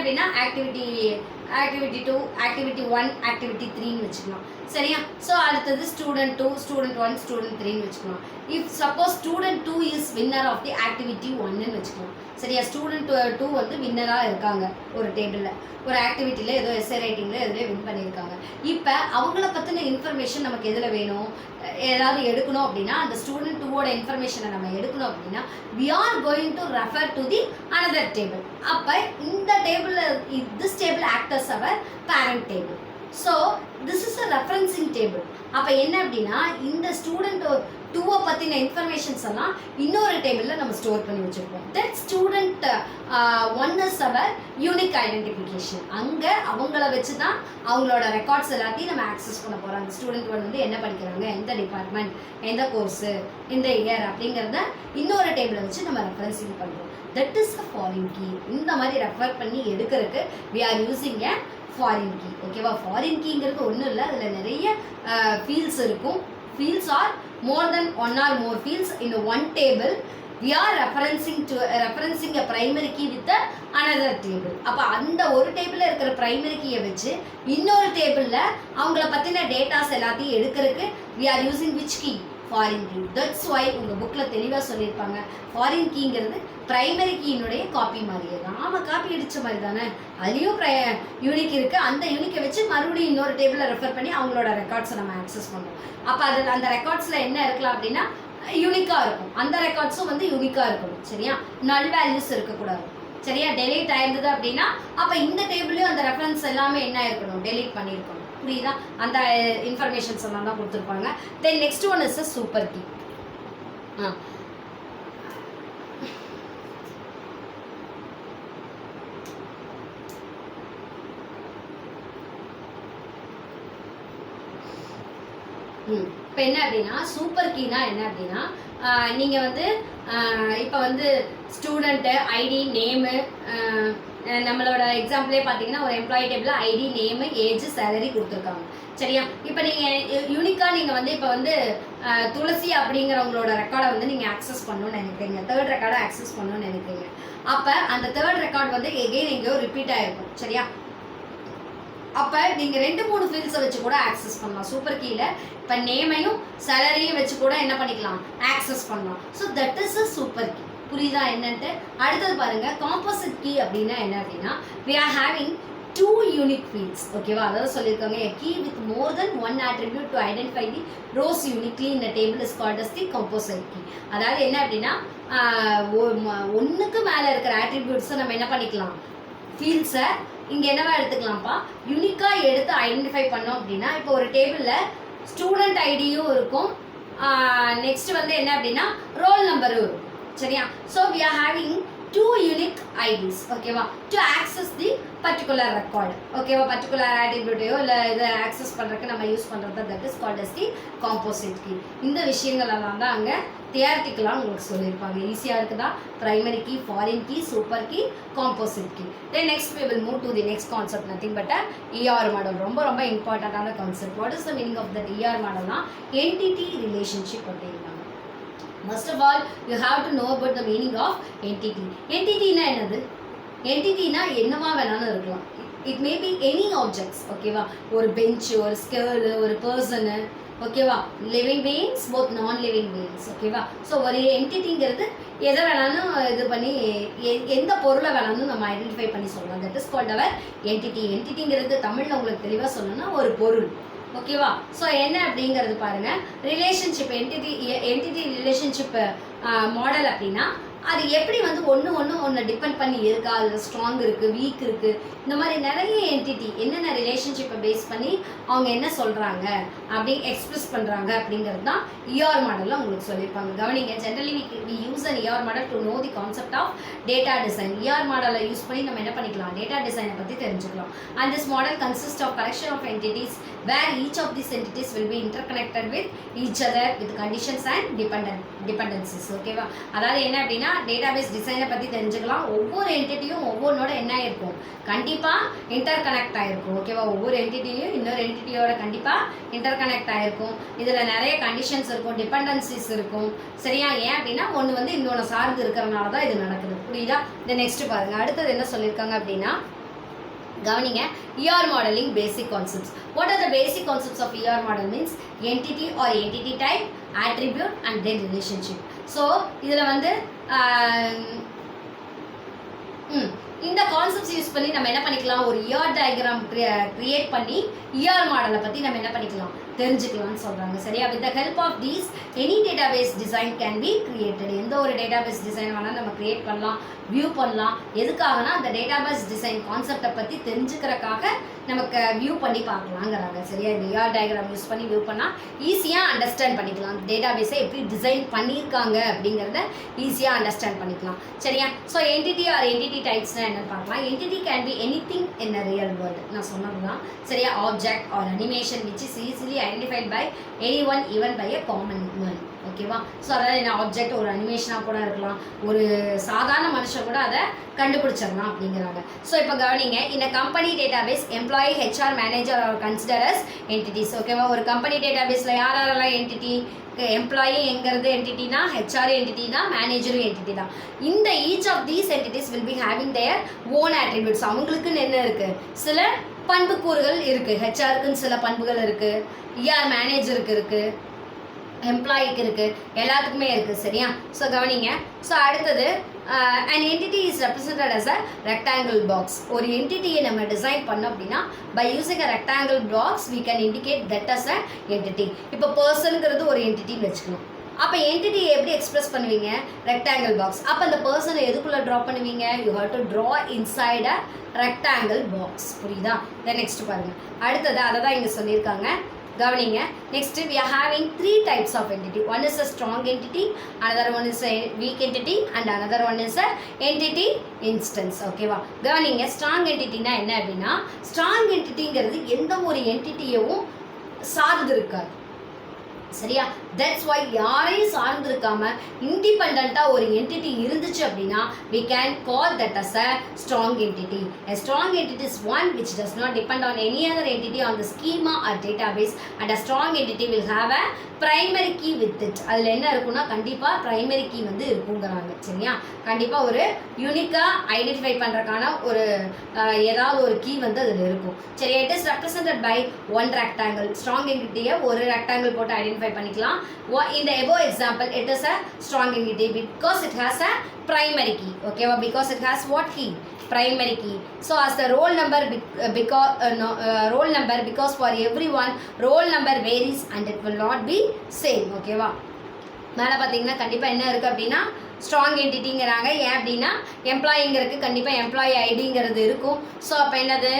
அப்படின்னா activity 2, activity 1, activity 3ன்னு வச்சுக்கலாம். சரியா? ஸோ அடுத்தது ஸ்டூடெண்ட் 2, ஸ்டூடெண்ட் 1, ஸ்டூடெண்ட் 3ன்னு வச்சுக்கலாம். If suppose student 2 is winner of the activity 1ன்னு வச்சுக்கலாம். சரியா? ஸ்டூடெண்ட் 2 வந்து வின்னராக இருக்காங்க ஒரு டேபிளில், ஒரு ஆக்டிவிட்டியில் ஏதோ எஸ்ஏ ரைட்டிங்கில் எதுலேயே வின் பண்ணியிருக்காங்க. இப்போ அவங்கள பற்றின இன்ஃபர்மேஷன் நமக்கு எதில் வேணும், ஏதாவது எடுக்கணும் அப்படின்னா அந்த ஸ்டூடெண்ட் 2ஓட இன்ஃபர்மேஷனை நம்ம எடுக்கணும் அப்படின்னா we are going to refer to the another table. அப்போ இந்த டேபிளில் this table acts as our parent table. So this is a referencing table. அப்போ என்ன அப்படின்னா இந்த ஸ்டூடெண்ட் 2 பற்றின இன்ஃபர்மேஷன்ஸ் எல்லாம் இன்னொரு டேபிளில் நம்ம ஸ்டோர் பண்ணி வச்சுருப்போம். That student 1 is our unique identification. அங்கே அவங்கள வச்சு தான் அவங்களோட ரெக்கார்ட்ஸ் எல்லாத்தையும் நம்ம ஆக்சஸ் பண்ண போகிறோம். அந்த ஸ்டூடெண்ட் 1 வந்து என்ன படிக்கிறாங்க, எந்த டிபார்ட்மெண்ட், எந்த கோர்ஸு, எந்த இயர் அப்படிங்கிறத இன்னொரு டேபிளை வச்சு நம்ம ரெஃபரன்சிங் பண்ணுறோம். That is a foreign key. இந்த மாதிரி ரெஃபர் பண்ணி எடுக்கிறதுக்கு we are using a foreign key. ஓகேவா? ஃபாரின் கீங்கிறது ஒன்றும் இல்லை, அதில் நிறைய ஃபீல்ட்ஸ் இருக்கும். Fields are more than 1 or more fields in one table. We are referencing a primary key with another table. அப்போ அந்த ஒரு டேபிளில் இருக்கிற பிரைமரி கீயை வச்சு இன்னொரு டேபிளில் அவங்கள பற்றின டேட்டாஸ் எல்லாத்தையும் எடுக்கிறதுக்கு we are using which key? Foreign key. That's why உங்கள் புக்கில் தெளிவாக சொல்லியிருப்பாங்க, ஃபாரின் கீங்கிறது பிரைமரி கீயினுடைய காப்பி மாதிரியே தான். ஆமாம், காப்பி அடித்த மாதிரி தானே, அதுலேயும் யூனிக் இருக்குது. அந்த யூனிக்கை வச்சு மறுபடியும் இன்னொரு டேபிளில் ரெஃபர் பண்ணி அவங்களோட ரெக்கார்ட்ஸை நம்ம ஆக்சஸ் பண்ணுறோம். அப்போ அதில் அந்த ரெக்கார்ட்ஸில் என்ன இருக்கலாம் அப்படின்னா யூனிக்காக இருக்கும். அந்த ரெக்கார்ட்ஸும் வந்து யூனிக்காக இருக்கணும். சரியா? நல் வேல்யூஸ் இருக்கக்கூடாது. சரியா? டெலீட் ஆயிருந்தது அப்படின்னா அப்போ இந்த டேபிளையும் அந்த ரெஃபரன்ஸ் எல்லாமே என்ன இருக்கணும், டெலீட் பண்ணியிருக்கணும். புரியுதா? அந்த இன்ஃபர்மேஷன்ஸ் எல்லாம் தான் கொடுத்துருப்பாங்க. Then next one is a super key. இப்போ என்ன அப்படின்னா சூப்பர் கீனா என்ன அப்படின்னா நீங்கள் வந்து இப்போ வந்து ஸ்டூடெண்ட்டு ஐடி, நேமு, நம்மளோட எக்ஸாம்பிளே பார்த்தீங்கன்னா ஒரு எம்ப்ளாயி டேபிளில் ஐடி, நேமு, ஏஜ், சேலரி கொடுத்துருக்காங்க. சரியா? இப்போ நீங்கள் யூனிக்காக நீங்கள் வந்து இப்போ வந்து துளசி அப்படிங்கிறவங்களோட ரெக்கார்டை வந்து நீங்கள் ஆக்சஸ் பண்ணணும்னு நினைக்கிறீங்க, தேர்ட் ரெக்கார்டை ஆக்சஸ் பண்ணணும்னு நினைக்கிறீங்க. அப்போ அந்த தேர்ட் ரெக்கார்டு வந்து எகெயின் எங்கேயோ ரிப்பீட் ஆகிருக்கும். சரியா? அப்போ நீங்கள் 2-3 ஃபீல்ட்ஸை வச்சு கூட ஆக்சஸ் பண்ணலாம் சூப்பர் கீயில். இப்போ நேமையும் சேலரியும் வச்சு கூட என்ன பண்ணிக்கலாம், ஆக்சஸ் பண்ணலாம். So that is a super key. புரியுதா என்னன்ட்டு? அடுத்தது பாருங்கள், காம்போசிட் கீ அப்படின்னா என்ன அப்படின்னா we are having 2 unique fields. ஓகேவா? அதாவது சொல்லியிருக்காங்க a key with more than 1 attribute to identify the rows uniquely in a table is called as the composite key. அதாவது என்ன அப்படின்னா ஒன்றுக்கு மேலே இருக்கிற ஆட்ரிபியூட்ஸை நம்ம என்ன பண்ணிக்கலாம், ஃபீல்ட்ஸை இங்கே என்னவா எடுத்துக்கலாம்ப்பா, யூனிக்காக எடுத்து ஐடென்டிஃபை பண்ணோம் அப்படின்னா இப்போ ஒரு டேபிளில் ஸ்டூடெண்ட் ஐடியும் இருக்கும், நெக்ஸ்ட் வந்து என்ன அப்படின்னா ரோல் நம்பரும் இருக்கும். சரியா? ஸோ we are having 2 unique IDs. ஓகேவா? To access the particular record. ஓகேவா? பர்டிகுலர் ஆட்ரிபியூட்டையோ இல்லை இதை ஆக்சஸ் பண்ணுறதுக்கு நம்ம யூஸ் பண்ணுறது that is called as the composite key. இந்த விஷயங்களெல்லாம் தான் அங்கே தியரிட்டிக்கலாக உங்களுக்கு சொல்லியிருப்பாங்க. ஈஸியாக இருக்குதா? Primary key, foreign key, super key, composite key. Then next we will move to the next concept, nothing but a ER model. ரொம்ப ரொம்ப இம்பார்ட்டண்ட்டான concept. What is the meaning of that ER மாடல்னா என்டிட்டி ரிலேஷன்ஷிப் அப்படின்னாங்க. First of all, you have to know about the meaning of entity. Entity-னா என்னது? Entity-னா என்னவா வேணாலும் இருக்கலாம். It may be any objects. ஓகேவா? ஒரு பெஞ்ச், ஒரு ஸ்கேல், ஒரு பர்சனு, ஓகேவா? லிவிங் பீயிங்ஸ், போத் நான் லிவிங் பீயிங்ஸ். ஓகேவா? ஸோ ஒரு என்டிட்டிங்கிறது எதை வேணாலும் இது பண்ணி எந்த பொருளை வேணாலும் நம்ம ஐடென்டிஃபை பண்ணி சொல்லலாம். That is called our entity. என்டிட்டிங்கிறது தமிழில் உங்களுக்கு தெளிவாக சொல்லணும்னா ஒரு பொருள். ஓகேவா? ஸோ என்ன அப்படிங்கிறது பாருங்கள், ரிலேஷன்ஷிப் என்டிட்டி ரிலேஷன்ஷிப் மாடல் அப்படின்னா அது எப்படி வந்து ஒன்று டிபெண்ட் பண்ணி இருக்கா, அதில் ஸ்ட்ராங் இருக்குது, வீக் இருக்குது, இந்த மாதிரி நிறைய என்டிட்டி என்னென்ன ரிலேஷன்ஷிப்பை பேஸ் பண்ணி அவங்க என்ன சொல்கிறாங்க அப்படி எக்ஸ்பிரஸ் பண்ணுறாங்க அப்படிங்கிறது தான் ER மாடலில் உங்களுக்கு சொல்லியிருப்பாங்க. கவனிங்க, generally we use an ER model to know the concept of data design. ER மாடலை யூஸ் பண்ணி நம்ம என்ன பண்ணிக்கலாம், டேட்டா டிசைனை பற்றி தெரிஞ்சுக்கலாம். And this model consist of collection of entities where each of these entities will be interconnected with each other with conditions and dependencies. ஓகேவா? அதாவது என்ன அப்படின்னா டேட்டாபேஸ் டிசைனை பற்றி தெரிஞ்சுக்கலாம். ஒவ்வொரு என்டிட்டியும் ஒவ்வொன்றோட என்ன ஆயிருக்கும், கண்டிப்பாக இன்டர் கனெக்ட் ஆகிருக்கும். ஓகேவா? ஒவ்வொரு என்டிட்டியும் இன்னொரு என்டிட்டியோட கண்டிப்பாக இன்டர் கனெக்ட் ஆகிருக்கும். இதில் நிறைய கண்டிஷன்ஸ் இருக்கும், டிபெண்டன்சிஸ் இருக்கும். சரியா? ஏன் அப்படின்னா ஒன்று வந்து இன்னொன்று சார்ந்து இருக்கிறனால தான் இது நடக்குது. புரியுதா? இந்த நெக்ஸ்ட் பாருங்கள், அடுத்தது என்ன சொல்லியிருக்காங்க அப்படின்னா கவனிங்க, ER modeling basic concepts. What are the basic concepts of ER model means entity or entity type, attribute and then relationship. So இதில் வந்து இந்த கான்செப்ட்ஸ் யூஸ் பண்ணி நம்ம என்ன பண்ணிக்கலாம், ஒரு ER டயக்ராம் கிரியேட் பண்ணி ER மாடலை பற்றி நம்ம என்ன பண்ணிக்கலாம், தெரிஞ்சுக்கலாம்னு சொல்கிறாங்க. சரியா? With the help of these any database design can be created. எந்த ஒரு டேட்டாபேஸ் டிசைன் வேணால் நம்ம கிரியேட் பண்ணலாம், வியூ பண்ணலாம். எதுக்காகனா அந்த டேட்டாபேஸ் டிசைன் கான்செப்டை பற்றி தெரிஞ்சுக்கிறக்காக நமக்கு வியூ பண்ணி பார்க்கலாங்கிறாங்க. சரியா? இந்த ER டயக்ராம் யூஸ் பண்ணி வியூ பண்ணால் ஈஸியாக அண்டர்ஸ்டாண்ட் பண்ணிக்கலாம். டேட்டாபேஸை எப்படி டிசைன் பண்ணியிருக்காங்க அப்படிங்கிறத ஈஸியாக அண்டர்ஸ்டாண்ட் பண்ணிக்கலாம். சரியா? ஸோ என்டிட்டி ஆர் என்டிட்டி டைப்ஸ்னால் என்னென்னு பார்க்கலாம். Entity can be any thing in a real world. நான் சொன்னது தான். சரியா? Object or animation which is easily identified by any one even by a common man. ஓகேவா? ஸோ அதாவது என்ன, ஆப்ஜெக்ட் ஒரு அனிமேஷனாக கூட இருக்கலாம், ஒரு சாதாரண மனுஷன் கூட அதை கண்டுபிடிச்சிடலாம் அப்படிங்கிறாங்க. ஸோ இப்போ கவனிங்க, இந்த company database employee, HR, manager are consider as entities. ஓகேவா? ஒரு கம்பெனி டேட்டாபேஸில் யாரெல்லாம் என்டிட்டி, எம்ப்ளாயி எங்கிறது என்டிட்டினா, HR என்டிட்டி தான், மேனேஜரும் என்டிட்டி தான். இந்த each of these entities will be having their own attributes. அவங்களுக்குன்னு என்ன இருக்குது, சில பண்புக்கூறுகள் இருக்குது. HRக்குன்னு சில பண்புகள் இருக்குது, ER மேனேஜருக்கு இருக்குது, எம்ப்ளாயிக்கு இருக்குது, எல்லாத்துக்குமே இருக்குது. சரியா? ஸோ கவனிங்க. ஸோ அடுத்தது an entity is represented as a rectangle box. ஒரு என்டிட்டியை நம்ம டிசைன் பண்ணோம் அப்படின்னா by using a rectangle box we can indicate that as a entity. இப்போ பர்சனுங்கிறது ஒரு என்டிட்டின்னு வச்சுக்கணும். அப்போ என்டிட்டியை எப்படி எக்ஸ்பிரஸ் பண்ணுவீங்க, ரெக்டாங்கிள் பாக்ஸ். அப்போ அந்த பர்சனை எதுக்குள்ளே ட்ரா பண்ணுவீங்க, you have to draw inside a rectangle box. புரியுதா? தென் நெக்ஸ்ட் பாருங்கள். அடுத்தது அதை தான் இங்கே சொல்லியிருக்காங்க. கவனிங்க. Next we are having 3 types of entity. One is a strong entity, another one is a weak entity and another one is a entity instance. ஓகேவா? கவனிங்க. ஸ்ட்ராங் என்டிட்டினா என்ன அப்படின்னா, ஸ்ட்ராங் என்டிட்டிங்கிறது எந்த ஒரு என்டிட்டியவும் சார்ந்து இருக்காது. சரியா? தட்ஸ் வை யாரையும் சார்ந்திருக்காம இண்டிபெண்ட்டாக ஒரு என்டிட்டி இருந்துச்சு அப்படின்னா we can call that as a strong entity. A strong entity is one which does not depend on any other entity on the schema or database, and a strong entity will have a primary key with it. அதில் என்ன இருக்குன்னா, கண்டிப்பாக primary key வந்து இருக்குங்கிறாங்க. சரியா? கண்டிப்பாக ஒரு யூனிக்காக ஐடென்டிஃபை பண்ணுறதுக்கான ஒரு ஏதாவது ஒரு கீ வந்து அதில் இருக்கும். சரி, it is represented by one rectangle. Strong என்டிட்டியை ஒரு ரெக்டாங்கிள் போட்டு ஐடென்டிஃபை பண்ணிக்கலாம். In the above example, it is a strong entity because it has a primary key. Okay, because it has what key? Primary key. So as the roll number because for everyone roll number varies and it will not be same. Okay வா? மேலே பார்த்தீங்கன்னா கண்டிப்பாக என்ன இருக்குது அப்படின்னா strong என்டிட்டிங்கிறாங்க. ஏன் அப்படின்னா எம்ப்ளாயிங்கிறதுக்கு கண்டிப்பாக எம்ப்ளாயி ஐடிங்கிறது இருக்கும். ஸோ அப்போ என்னது,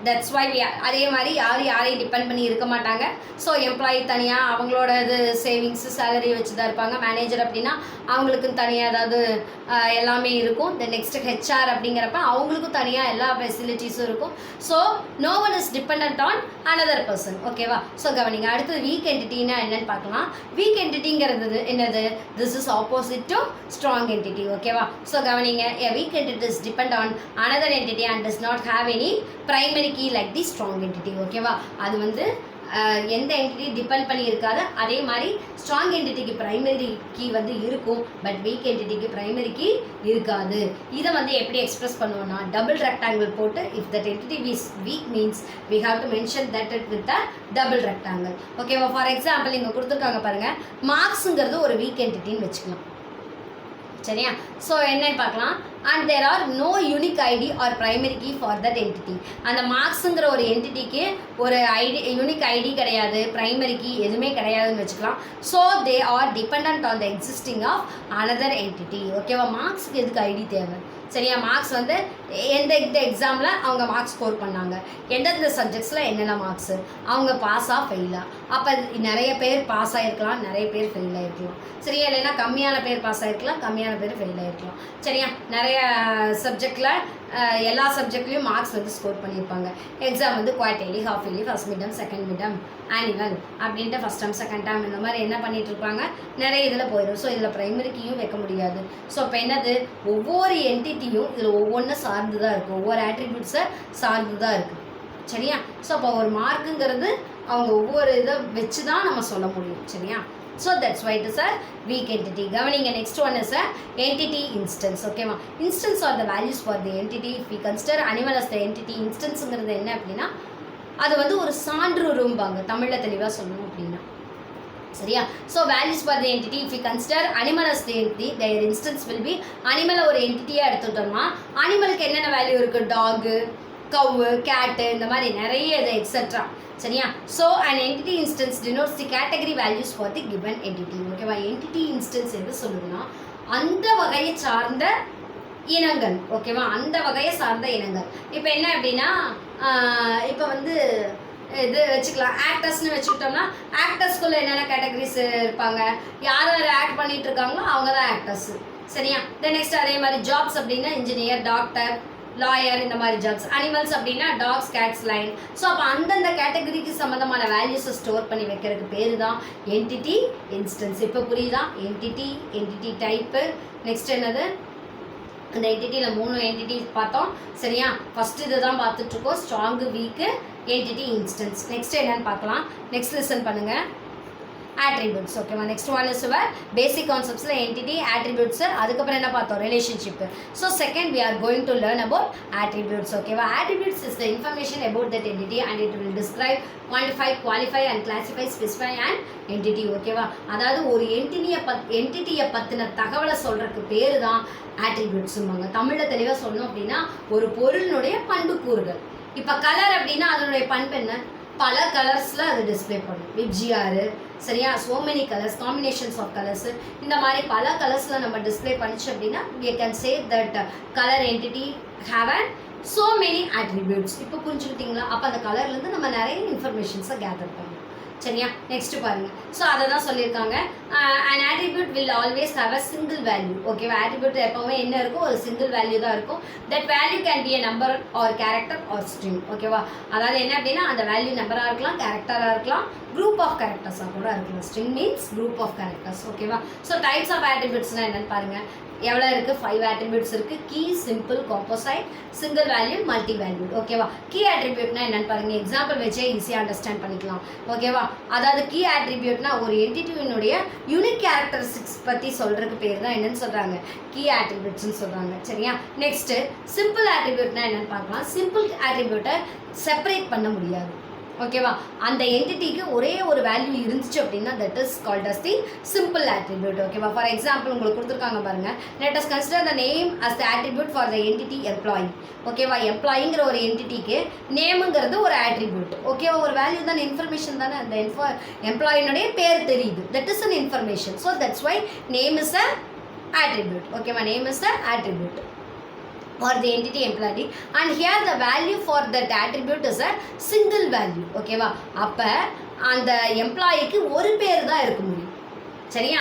தட்ஸ் வை அதே மாதிரி யாரையும் டிபெண்ட் பண்ணி இருக்க மாட்டாங்க. ஸோ எம்ப்ளாயி தனியாக அவங்களோட இது சேவிங்ஸு சேலரி வச்சு தான் இருப்பாங்க. மேனேஜர் அப்படின்னா அவங்களுக்கும் தனியாக ஏதாவது எல்லாமே இருக்கும். தென் நெக்ஸ்ட் HR அப்படிங்கிறப்ப அவங்களுக்கும் தனியாக எல்லா ஃபெசிலிட்டிஸும் இருக்கும். So no one is depend on another person. ஓகேவா? ஸோ கவனிங்க. அடுத்தது வீக் என்டிட்டின்னா என்னன்னு பார்க்கலாம். வீக் என்டிட்டிங்கிறது என்னது, this is opposite to strong entity. ஓகேவா? ஸோ கவனிங்க. a weak entity is depend on another entity and does not have any primary key like the strong entity. ஓகேவா? அது வந்து எந்த என்டிட்டி டிபெண்ட் பண்ணி இருக்காது. அதே மாதிரி ஸ்ட்ராங் என்டிட்டிக்கு ப்ரைமரி கீ வந்து இருக்கும், பட் வீக் என்டிட்டிக்கு ப்ரைமரி கீ இருக்காது. இதை வந்து எப்படி எக்ஸ்பிரஸ் பண்ணுவோம்னா, டபுள் ரெக்டாங்கிள் போட்டு if that entity is weak means we have to mention that it with a double rectangle. ஓகேவா? ஃபார் எக்ஸாம்பிள் இங்கே கொடுத்துருக்காங்க பாருங்கள், மார்க்ஸுங்கிறது ஒரு வீக் என்டிட்டின்னு வச்சுக்கலாம். சரியா? ஸோ என்னன்னு பார்க்கலாம். And there are no unique ID or primary key for that entity. அந்த மார்க்ஸுங்கிற ஒரு என்டிட்டிக்கு ஒரு யூனிக் ஐடி கிடையாது, ப்ரைமரி கீ எதுவுமே கிடையாதுன்னு வச்சுக்கலாம். So they are depend on the existing of another entity. ஓகேவா? மார்க்ஸுக்கு எதுக்கு ஐடி தேவை? சரியா? மார்க்ஸ் வந்து எந்த எக்ஸாமில் அவங்க மார்க்ஸ் ஸ்கோர் பண்ணாங்க, எந்தெந்த சப்ஜெக்ட்ஸில் என்னென்ன மார்க்ஸு, அவங்க பாஸாக ஃபெயிலாக. அப்போ நிறைய பேர் பாஸ் ஆகிருக்கலாம், நிறைய பேர் ஃபெயில் ஆகிருக்கலாம். சரியா? இல்லைன்னா கம்மியான பேர் பாஸ் ஆகிருக்கலாம், கம்மியான பேர் ஃபெயில் ஆகிருக்கலாம். சரியா? நிறைய சப்ஜெக்டில் எல்லா சப்ஜெக்ட்லேயும் மார்க்ஸ் வந்து ஸ்கோர் பண்ணியிருப்பாங்க. எக்ஸாம் வந்து quarterly, half yearly, first midterm, second midterm, annual அப்படின்ட்டு ஃபஸ்ட் டேர்ம் செகண்ட் டேர்ம் இந்த மாதிரி என்ன பண்ணிகிட்டு இருப்பாங்க, நிறைய இதில் போயிடும். ஸோ இதில் ப்ரைமரி கீயும் வைக்க முடியாது. ஸோ இப்போ என்னது, ஒவ்வொரு என்டிட்டியும் இதில் ஒவ்வொன்றும் சார்ந்து தான் இருக்குது, ஒவ்வொரு ஆட்ரிபியூட்ஸை சார்ந்து தான் இருக்குது. சரியா? ஸோ அப்போ ஒரு மார்க்குங்கிறது அவங்க ஒவ்வொரு இதை வச்சு தான் நம்ம சொல்ல முடியும். சரியா? So that's why it is a weak entity. கவனிங்க, next one is a entity instance. ஓகேவா, instance are the values for the entity. If we consider animal as the entity, இன்ஸ்டன்ஸுங்கிறது என்ன அப்படின்னா அது வந்து ஒரு சான்றுரும்பாங்க தமிழில் தெளிவாக சொல்லணும் அப்படின்னா. சரியா? So values for the entity, if you consider animal as the entity, their instance will be, அனிமலை ஒரு என்டிட்டியாக எடுத்துட்டோம்னா அனிமலுக்கு என்னென்ன வேல்யூ இருக்குது, டாகு, கவு, கேட்டு, இந்த மாதிரி நிறைய இது எக்ஸெட்ரா. சரியா? So and entity instance denotes the category values for the given entity. ஓகேவா, என்டிட்டி இன்ஸ்டன்ஸ் எது சொல்லுதுன்னா அந்த வகையை சார்ந்த இனங்கள். ஓகேவா, அந்த வகையை சார்ந்த இனங்கள். இப்போ என்ன அப்படின்னா இப்போ வந்து இது வச்சுக்கலாம், ஆக்டர்ஸ்னு வச்சுக்கிட்டோம்னா ஆக்டர்ஸ்குள்ளே என்னென்ன கேட்டகரிஸ் இருப்பாங்க, யார் யார் ஆக்ட் பண்ணிட்டு இருக்காங்களோ அவங்க தான் ஆக்டர்ஸ். சரியா? தென் நெக்ஸ்ட் அதே மாதிரி ஜாப்ஸ் அப்படின்னா இன்ஜினியர், டாக்டர், லாயர், இந்த மாதிரி ஜாப்ஸ். அனிமல்ஸ் அப்படின்னா டாக்ஸ், கேட்ஸ், லைன். ஸோ அப்போ அந்தந்த கேட்டகரிக்கு சம்மந்தமான வேல்யூஸை ஸ்டோர் பண்ணி வைக்கிறதுக்கு பேர் தான் என்டிட்டி இன்ஸ்டன்ஸ். இப்போ புரியுதா? என்டிட்டி, என்டிட்டி டைப்பு, நெக்ஸ்ட் என்னது, அந்த என்டிட்டியில் 3 என்டிட்டி பார்த்தோம். சரியா? ஃபஸ்ட்டு இதை தான் பார்த்துட்ருக்கோம், strong, weak, entity instance. Next என்னன்னு பார்க்கலாம். நெக்ஸ்ட் லிசன் பண்ணுங்கள், attributes. ஓகேவா, நெக்ஸ்ட் ஒன் இஸ் பேசிக் கான்செப்ட்ஸில் என்டிட்டி, attributes. அதுக்கப்புறம் என்ன பார்த்தோம், relationship. So second we are going to learn about attributes. ஓகேவா, attributes is the information about that entity and it will describe, quantify, qualify and classify, specify and entity. ஓகேவா, அதாவது ஒரு என்டிட்டியை பற்றின தகவலை சொல்கிறதுக்கு பேர் தான் attributesம்பாங்க. தமிழில் தெளிவாக சொல்லணும் அப்படின்னா ஒரு பொருளினுடைய பண்புக்கூறுகள். இப்போ கலர் அப்படின்னா அதனுடைய பண்பு என்ன, பல கலர்ஸில் அது டிஸ்பிளே பண்ணும், விப்ஜிஆர். சரியா? So many colours, combinations of colours, இந்த மாதிரி பல கலர்ஸில் நம்ம டிஸ்பிளே பண்ணிச்சு அப்படின்னா we can say that color entity have an so many attributes. இப்போ புரிஞ்சுக்கிட்டீங்களா? அப்போ அந்த கலர்லேருந்து நம்ம நிறைய இன்ஃபர்மேஷன்ஸை கேதர் பண்ணணும். சரியா? நெக்ஸ்ட் பாருங்க. ஸோ அதை தான் சொல்லியிருக்காங்க, an attribute will always have a single value. ஓகேவா, attribute எப்போவுமே என்ன இருக்கும், ஒரு சிங்கிள் வேல்யூ தான் இருக்கும். that value can be a number or character or string. ஓகேவா, அதாவது என்ன அப்படின்னா அந்த வேல்யூ நம்பராக இருக்கலாம், கேரக்டராக இருக்கலாம், குரூப் ஆஃப் கேரக்டர்ஸாக கூட இருக்கலாம். String means group of characters. ஓகேவா, ஸோ டைப்ஸ் ஆஃப் attributesனால் என்னென்னு பாருங்கள். எவ்வளோ இருக்குது, 5 attributes இருக்குது. Key, simple, composite, single value, multi value. ஓகேவா, கீ attributeனா என்னென்னு பாருங்கள், எக்ஸாம்பிள் வச்சே ஈஸியாக அண்டர்ஸ்டாண்ட் பண்ணிக்கலாம். ஓகேவா, அதாவது கீ attributeனா ஒரு என்டிட்டியினுடைய யூனிக் கேரக்டரிஸ்டிக்ஸ் பற்றி சொல்கிறதுக்கு பேர் தான் என்னென்னு சொல்கிறாங்க, கீ attributesன்னு சொல்கிறாங்க. சரியா? நெக்ஸ்ட்டு சிம்பிள் attributeனா என்னென்னு பார்க்கலாம். சிம்பிள் attribute-ஐ செப்பரேட் பண்ண முடியாது. ஓகேவா, அந்த என்டிட்டிக்கு ஒரே ஒரு வேல்யூ இருந்துச்சு அப்படின்னா that is called as the simple attribute. ஓகேவா, ஃபார் எக்ஸாம்பிள் உங்களுக்கு கொடுத்துருக்காங்க பாருங்கள், let us consider the name as the attribute for the entity employee. ஓகேவா, எம்ப்ளாயிங்கிற ஒரு என்டிட்டிக்கு நேமுங்கிறது ஒரு attribute. ஓகேவா, ஒரு வேல்யூ தானே, இன்ஃபர்மேஷன் தானே, அந்த எம்ப்ளாயினுடைய பேர் தெரியுது, that is an information. So that's why name is a attribute. ஓகேவா, name is a attribute or the entity employee, and here the value for that attribute is a single value. ஓகேவா, அப்போ அந்த எம்ப்ளாயிக்கு ஒரு பேர் தான் இருக்க முடியும். சரியா?